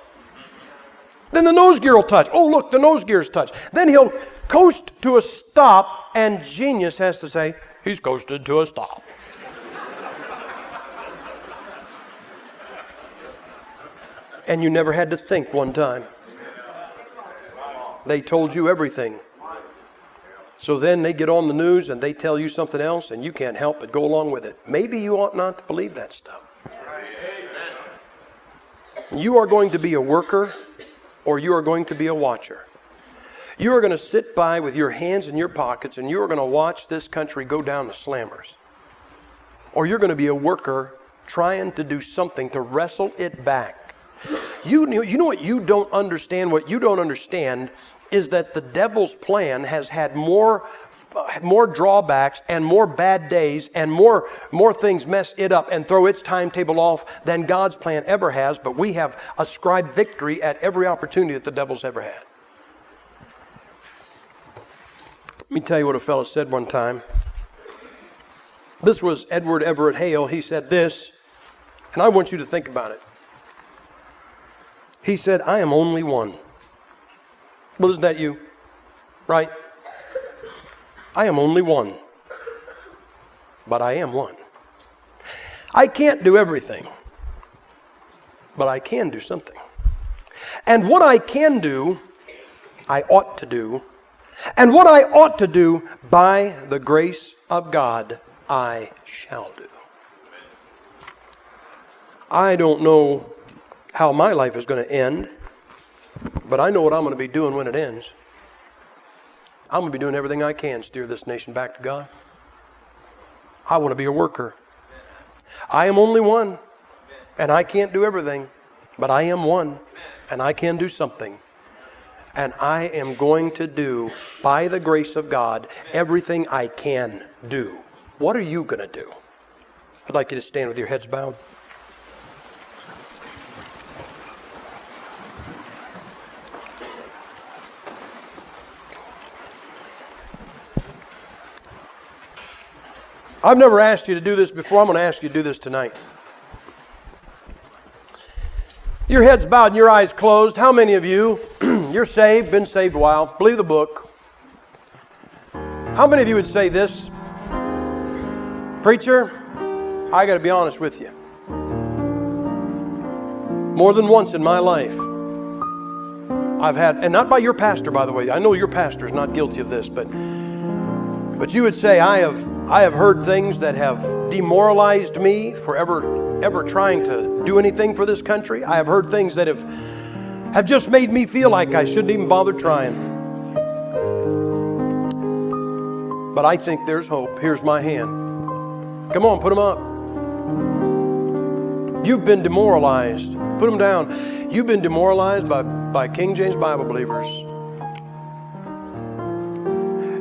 Then the nose gear will touch. Oh, look, the nose gear's touched. Then he'll coast to a stop, and genius has to say, he's coasted to a stop. And you never had to think one time. They told you everything. So then they get on the news and they tell you something else and you can't help but go along with it. Maybe you ought not to believe that stuff. You are going to be a worker or you are going to be a watcher. You are going to sit by with your hands in your pockets and you are going to watch this country go down the slammers. Or you're going to be a worker trying to do something to wrestle it back. You know what you don't understand? What you don't understand is that the devil's plan has had more drawbacks and more bad days and more things mess it up and throw its timetable off than God's plan ever has. But we have ascribed victory at every opportunity that the devil's ever had. Let me tell you what a fellow said one time. This was Edward Everett Hale. He said this, and I want you to think about it. He said, I am only one. Well, isn't that you? Right? I am only one. But I am one. I can't do everything. But I can do something. And what I can do, I ought to do. And what I ought to do, by the grace of God, I shall do. I don't know how my life is going to end, but I know what I'm going to be doing when it ends. I'm going to be doing everything I can to steer this nation back to God. I want to be a worker. I am only one, and I can't do everything, but I am one, and I can do something. And I am going to do, by the grace of God, everything I can do. What are you going to do? I'd like you to stand with your heads bowed. I've never asked you to do this before. I'm going to ask you to do this tonight. Your head's bowed and your eyes closed. How many of you, you're saved, been saved a while, believe the book? How many of you would say this? Preacher, I got to be honest with you. More than once in my life, I've had, and not by your pastor, by the way. I know your pastor is not guilty of this, but you would say, I have heard things that have demoralized me for ever trying to do anything for this country. I have heard things that have just made me feel like I shouldn't even bother trying. But I think there's hope. Here's my hand. Come on, put them up. You've been demoralized. Put them down. You've been demoralized by King James Bible believers.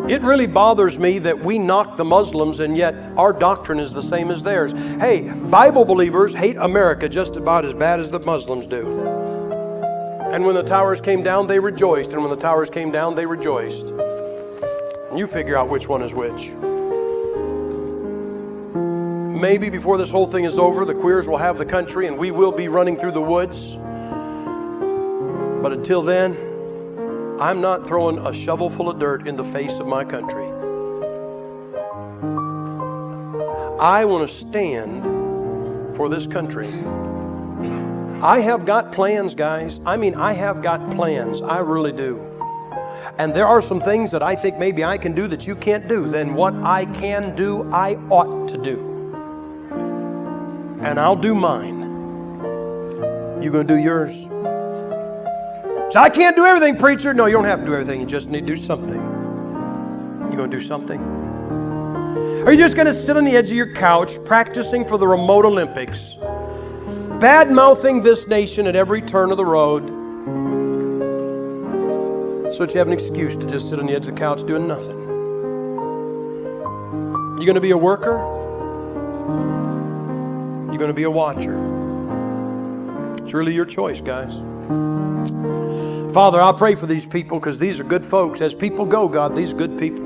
It really bothers me that we knock the Muslims and yet our doctrine is the same as theirs. Hey, Bible believers hate America just about as bad as the Muslims do. And when the towers came down, they rejoiced. And when the towers came down, they rejoiced. And you figure out which one is which. Maybe before this whole thing is over, the queers will have the country and we will be running through the woods. But until then, I'm not throwing a shovel full of dirt in the face of my country. I want to stand for this country. I have got plans, guys. I mean, I have got plans. I really do. And there are some things that I think maybe I can do that you can't do. Then what I can do, I ought to do. And I'll do mine. You going to do yours? So I can't do everything, preacher. No, you don't have to do everything. You just need to do something. You going to do something? Are you just going to sit on the edge of your couch practicing for the remote Olympics, bad-mouthing this nation at every turn of the road, so that you have an excuse to just sit on the edge of the couch doing nothing? You going to be a worker? You going to be a watcher? It's really your choice, guys. Father, I pray for these people because these are good folks. As people go, God, these are good people.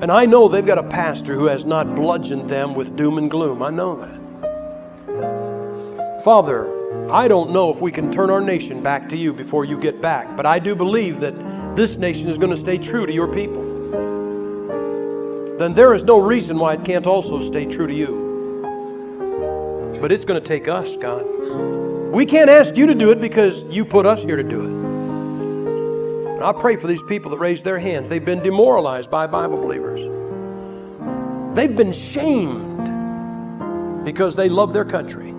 And I know they've got a pastor who has not bludgeoned them with doom and gloom. I know that. Father, I don't know if we can turn our nation back to you before you get back, but I do believe that this nation is going to stay true to your people. Then there is no reason why it can't also stay true to you. But it's going to take us, God. We can't ask you to do it because you put us here to do it. And I pray for these people that raise their hands. They've been demoralized by Bible believers. They've been shamed because they love their country.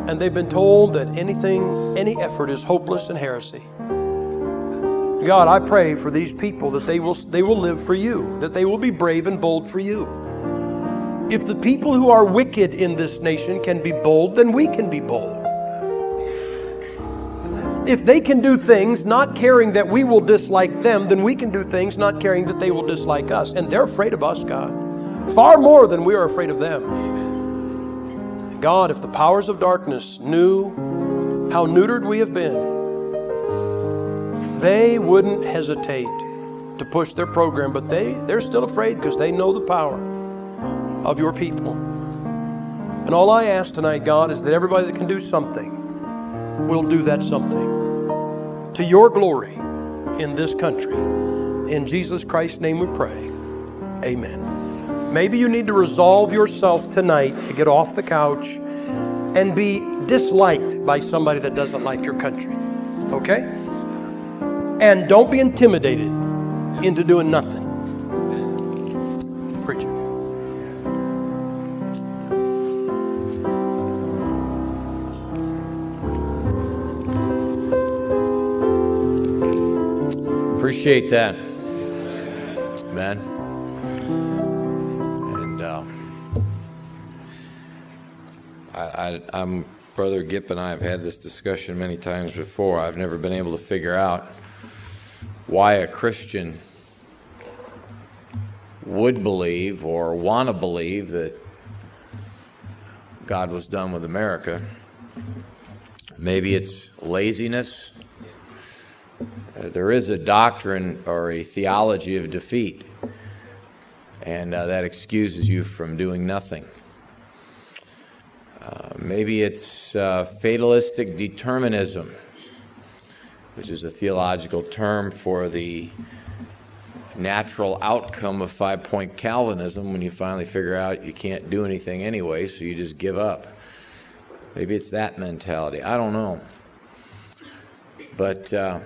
And they've been told that any effort is hopeless and heresy. God, I pray for these people that they will live for you, that they will be brave and bold for you. If the people who are wicked in this nation can be bold, then we can be bold. If they can do things not caring that we will dislike them, then we can do things not caring that they will dislike us. And they're afraid of us, God, far more than we are afraid of them. God, if the powers of darkness knew how neutered we have been, they wouldn't hesitate to push their program, but they're still afraid because they know the power of your people. And all I ask tonight, God, is that everybody that can do something will do that something to your glory in this country. In Jesus Christ's name we pray. Amen. Maybe you need to resolve yourself tonight to get off the couch and be disliked by somebody that doesn't like your country. Okay? And don't be intimidated into doing nothing. Preacher. Appreciate that, man. And Brother Gipp and I have had this discussion many times before. I've never been able to figure out why a Christian would believe or want to believe that God was done with America. Maybe it's laziness. There is a doctrine or a theology of defeat, and that excuses you from doing nothing. Maybe it's fatalistic determinism, which is a theological term for the natural outcome of five-point Calvinism when you finally figure out you can't do anything anyway, so you just give up. Maybe it's that mentality. I don't know. But I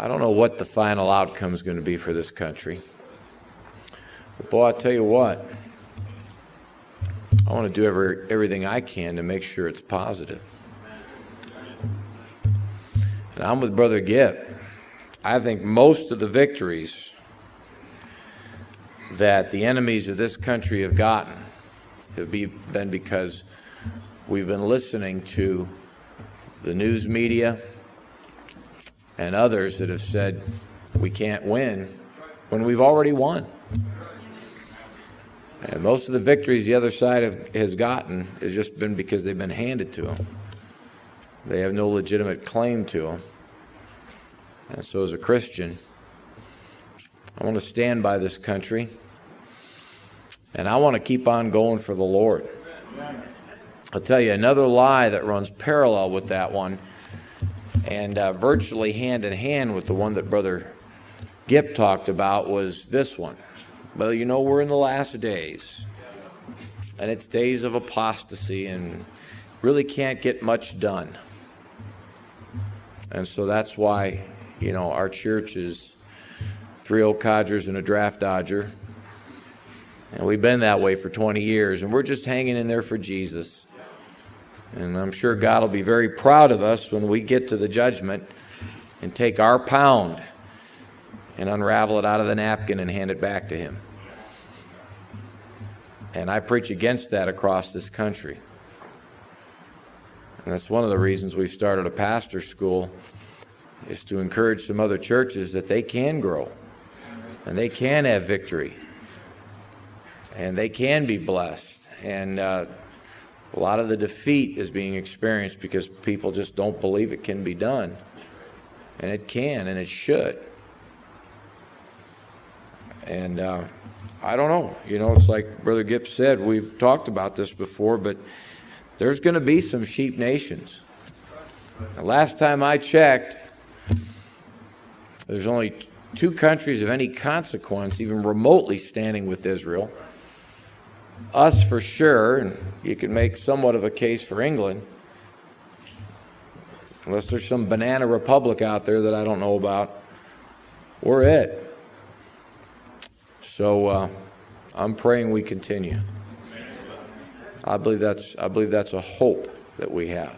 don't know what the final outcome is going to be for this country. But boy, I'll tell you what, I want to do everything I can to make sure it's positive. And I'm with Brother Gipp. I think most of the victories that the enemies of this country have gotten have been because we've been listening to the news media and others that have said we can't win when we've already won. And most of the victories the other side has gotten has just been because they've been handed to them. They have no legitimate claim to them. And so as a Christian, I want to stand by this country, and I want to keep on going for the Lord. I'll tell you another lie that runs parallel with that one and virtually hand in hand with the one that Brother Gipp talked about was this one. Well, you know, we're in the last days, and it's days of apostasy, and really can't get much done. And so that's why, you know, our church is 3 old codgers and a draft dodger. And we've been that way for 20 years, and we're just hanging in there for Jesus. And I'm sure God will be very proud of us when we get to the judgment and take our pound and unravel it out of the napkin and hand it back to Him. And I preach against that across this country. And that's one of the reasons we started a pastor school, is to encourage some other churches that they can grow and they can have victory and they can be blessed. And a lot of the defeat is being experienced because people just don't believe it can be done. And it can, and it should. And I don't know. You know, it's like Brother Gipp said, we've talked about this before, but there's going to be some sheep nations. The last time I checked, there's only 2 countries of any consequence, even remotely standing with Israel. Us for sure, and you can make somewhat of a case for England, unless there's some banana republic out there that I don't know about. We're it. So I'm praying we continue. I believe that's a hope that we have.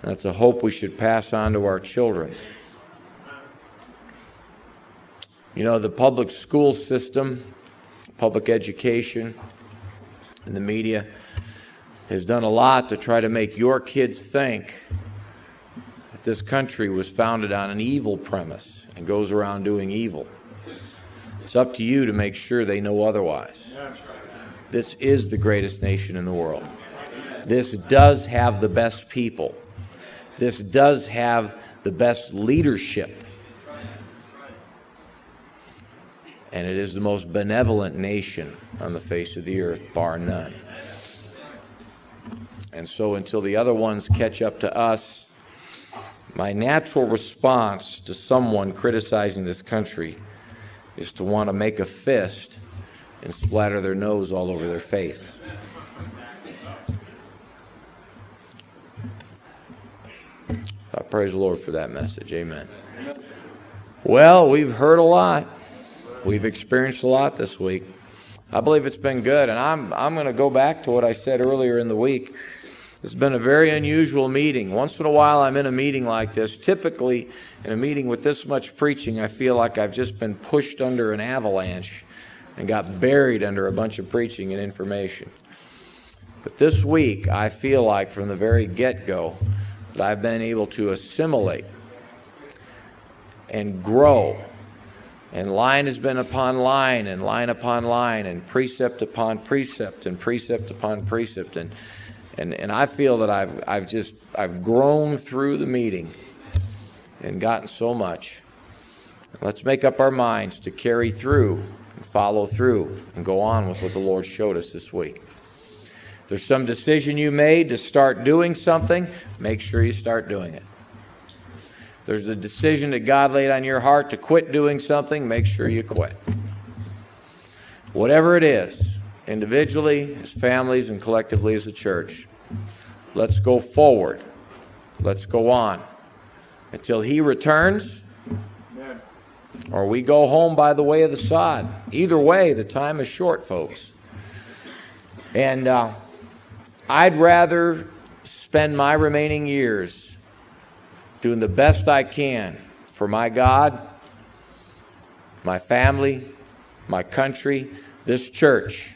That's a hope we should pass on to our children. You know, the public school system, public education, and the media has done a lot to try to make your kids think that this country was founded on an evil premise and goes around doing evil. It's up to you to make sure they know otherwise. This is the greatest nation in the world. This does have the best people. This does have the best leadership. And it is the most benevolent nation on the face of the earth, bar none. And so until the other ones catch up to us, my natural response to someone criticizing this country is to want to make a fist and splatter their nose all over their face. I praise the Lord for that message. Amen. Well, we've heard a lot. We've experienced a lot this week. I believe it's been good, and I'm going to go back to what I said earlier in the week. It's been a very unusual meeting. Once in a while I'm in a meeting like this. Typically, in a meeting with this much preaching, I feel like I've just been pushed under an avalanche and got buried under a bunch of preaching and information. But this week, I feel like from the very get-go that I've been able to assimilate and grow. And line has been upon line, and line upon line, and precept upon precept, and precept upon precept. And I feel that I've grown through the meeting and gotten so much. Let's make up our minds to carry through and follow through and go on with what the Lord showed us this week. If there's some decision you made to start doing something, make sure you start doing it. If there's a decision that God laid on your heart to quit doing something, make sure you quit. Whatever it is, individually, as families, and collectively as a church, let's go forward. Let's go on until He returns, or we go home by the way of the sod. Either way, the time is short, folks. And I'd rather spend my remaining years doing the best I can for my God, my family, my country, this church.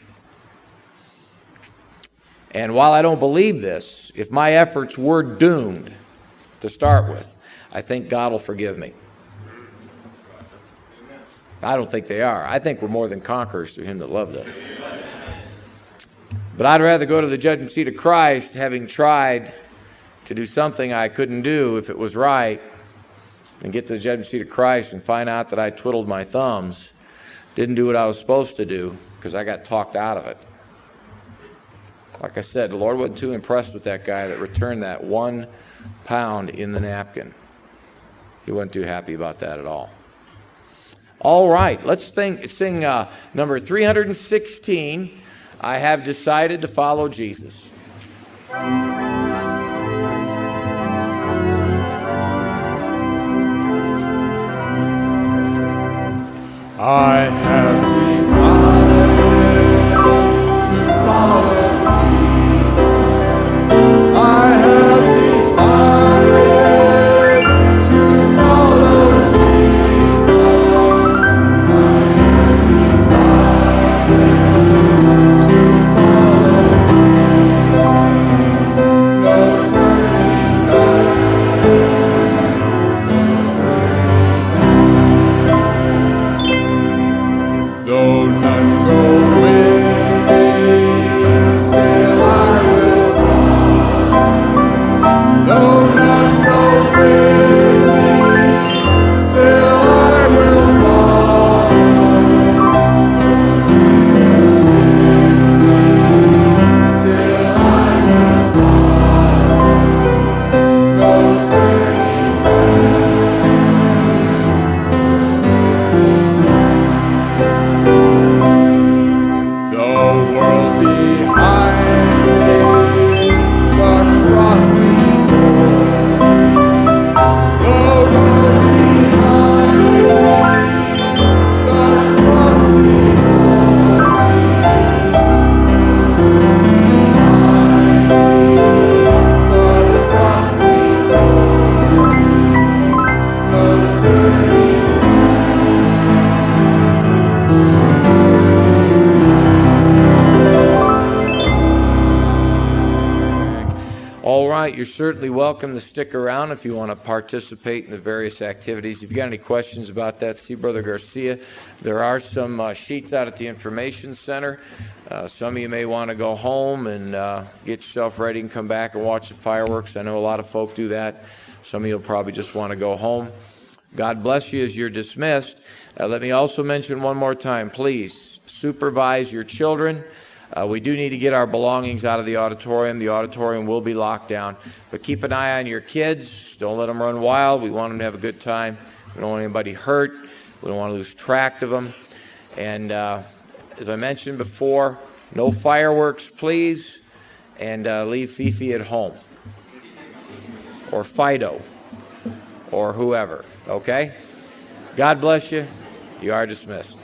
And while I don't believe this, if my efforts were doomed to start with, I think God will forgive me. I don't think they are. I think we're more than conquerors through Him that loved us. But I'd rather go to the judgment seat of Christ having tried to do something I couldn't do if it was right, and get to the judgment seat of Christ and find out that I twiddled my thumbs, didn't do what I was supposed to do because I got talked out of it. Like I said, the Lord wasn't too impressed with that guy that returned that 1 pound in the napkin. He wasn't too happy about that at all. All right, let's sing number 316, I Have Decided to Follow Jesus. I have decided to follow Jesus. I have decided to follow Jesus. I have decided to follow Jesus. No turning back. Though none go with me, still I will follow. Though none go with me, still I will follow. Still I will follow. No turning the world behind me, the cross before. The world behind me, the cross before me. Behind me, the cross before me. No turning All right, you're certainly welcome to stick around if you want to participate in the various activities. If you've got any questions about that, see Brother Garcia. There are some sheets out at the Information Center. Some of you may want to go home and get yourself ready and come back and watch the fireworks. I know a lot of folk do that. Some of you will probably just want to go home. God bless you as you're dismissed. Let me also mention one more time, please supervise your children. We do need to get our belongings out of the auditorium. The auditorium will be locked down. But keep an eye on your kids. Don't let them run wild. We want them to have a good time. We don't want anybody hurt. We don't want to lose track of them. And as I mentioned before, no fireworks, please. And leave Fifi at home. Or Fido. Or whoever. Okay? God bless you. You are dismissed.